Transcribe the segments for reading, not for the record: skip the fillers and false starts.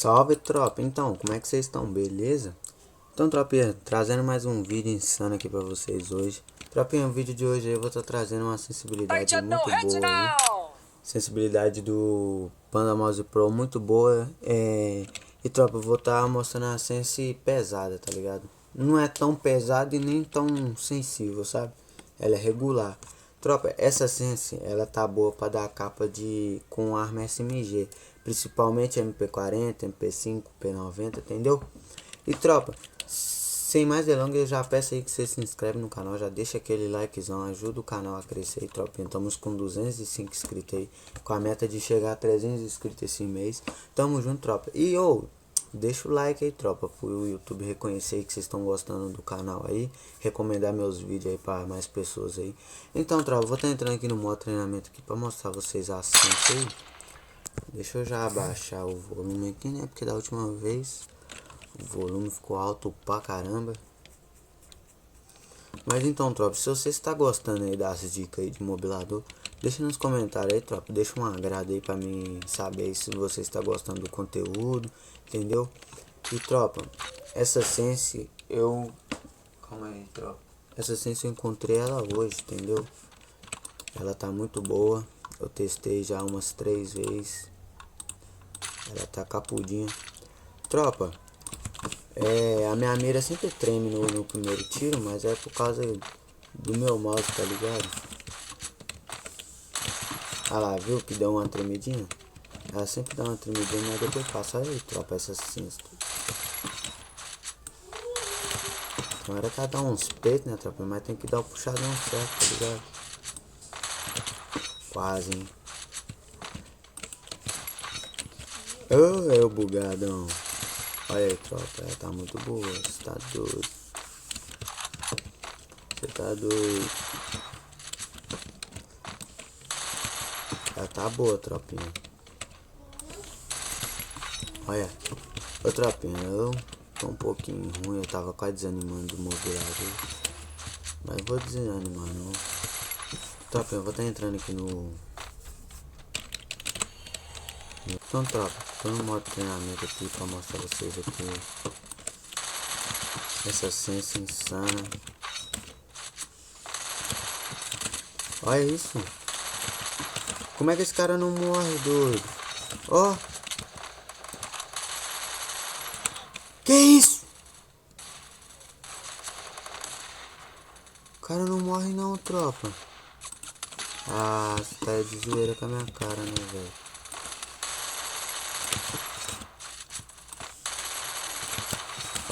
Salve, tropa! Então, como é que vocês estão? Beleza? Então, tropinha, trazendo mais um vídeo insano aqui pra vocês hoje. Tropinha, o vídeo de hoje eu vou estar trazendo uma sensibilidade muito boa aí. Sensibilidade do Panda Mouse Pro muito boa. E tropa, eu vou estar mostrando a sense pesada, tá ligado? Não é tão pesada e nem tão sensível, sabe? Ela é regular. Tropa, essa sense, ela tá boa pra dar capa com arma SMG. Principalmente MP40, MP5, P90, entendeu? E tropa, sem mais delongas, eu já peço aí que você se inscreve no canal, já deixa aquele likezão, ajuda o canal a crescer aí, tropa. Estamos com 205 inscritos aí, com a meta de chegar a 300 inscritos esse mês. Tamo junto, tropa. E deixa o like aí, tropa, pro YouTube reconhecer aí que vocês estão gostando do canal aí, recomendar meus vídeos aí para mais pessoas aí. Então, tropa, vou estar entrando aqui no modo treinamento aqui para mostrar vocês a sense aí. Deixa eu já abaixar o volume aqui, né? Porque da última vez o volume ficou alto pra caramba. Mas então, tropa, se você está gostando aí das dicas aí de mobilador, deixa nos comentários aí, tropa. Deixa um agrado aí pra mim saber se você está gostando do conteúdo, entendeu? E, tropa, essa sense eu... Calma aí, tropa. Essa sense eu encontrei ela hoje, entendeu? Ela tá muito boa. Eu testei já umas 3 vezes. Ela tá capudinha. Tropa, a minha mira sempre treme no primeiro tiro, mas é por causa do meu mouse, tá ligado? Ah lá, viu que deu uma tremidinha? Ela sempre dá uma tremidinha, mas depois passa. Olha aí, tropa, essa cinza. Então era que ela dá uns peitos, né, tropa? Mas tem que dar o puxadão certo, tá ligado? Quase, hein? Ô, eu bugadão. Olha aí, tropa, ela tá muito boa, você tá doido. Você tá doido. Ela tá boa, tropinha. Olha, ô tropinha, eu tô um pouquinho ruim, eu tava quase desanimando do mobilador. Mas vou desanimar não. Tropinha, eu vou estar entrando aqui no... Então, tropa, tô no modo treinamento aqui pra mostrar a vocês aqui essa sense insana. Olha isso. Como é que esse cara não morre, doido? Ó. Que isso? O cara não morre não, tropa. Ah, você tá de zoeira com a minha cara, né, velho?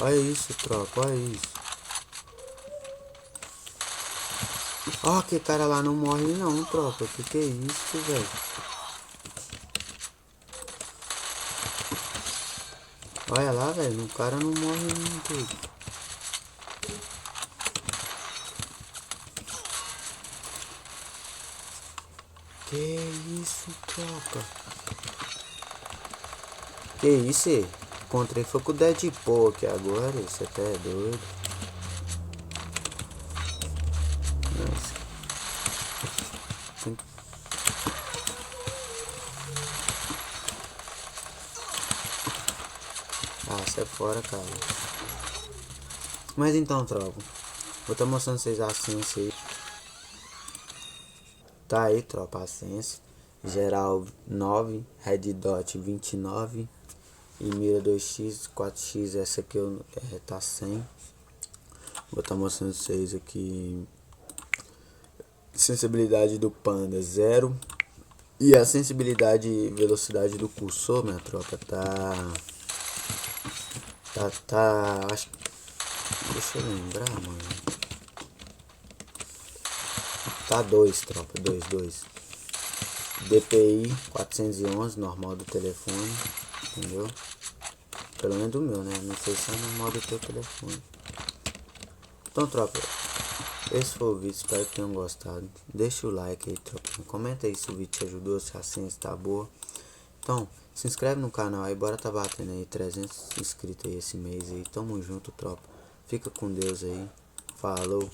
Olha isso, tropa, olha isso. Ó, que cara lá não morre não, tropa. Que é isso, velho? Olha lá, velho. O cara não morre não, doido. Que isso, tropa? Que isso, aí? Encontrei foi com o Deadpool aqui agora. Isso até é doido. Nossa. Ah, sai fora, cara. Mas então, tropa, vou estar mostrando vocês a sense aí. Tá aí, tropa, a sense. Geral 9, Red Dot 29 e mira 2x, 4x, essa aqui tá 100. Vou estar mostrando vocês aqui. Sensibilidade do Panda 0. E a sensibilidade e velocidade do cursor, minha tropa, acho que... Deixa eu lembrar, mano. Tá 2, tropa, 2. DPI 411, normal do telefone, entendeu? Pelo menos do meu, né? Não sei se é normal do teu telefone. Então, tropa, esse foi o vídeo, espero que tenham gostado. Deixa o like aí, tropa. Comenta aí se o vídeo te ajudou, se a senha está boa. Então, se inscreve no canal aí, bora tá batendo aí 300 inscritos aí esse mês aí. Tamo junto, tropa. Fica com Deus aí. Falou.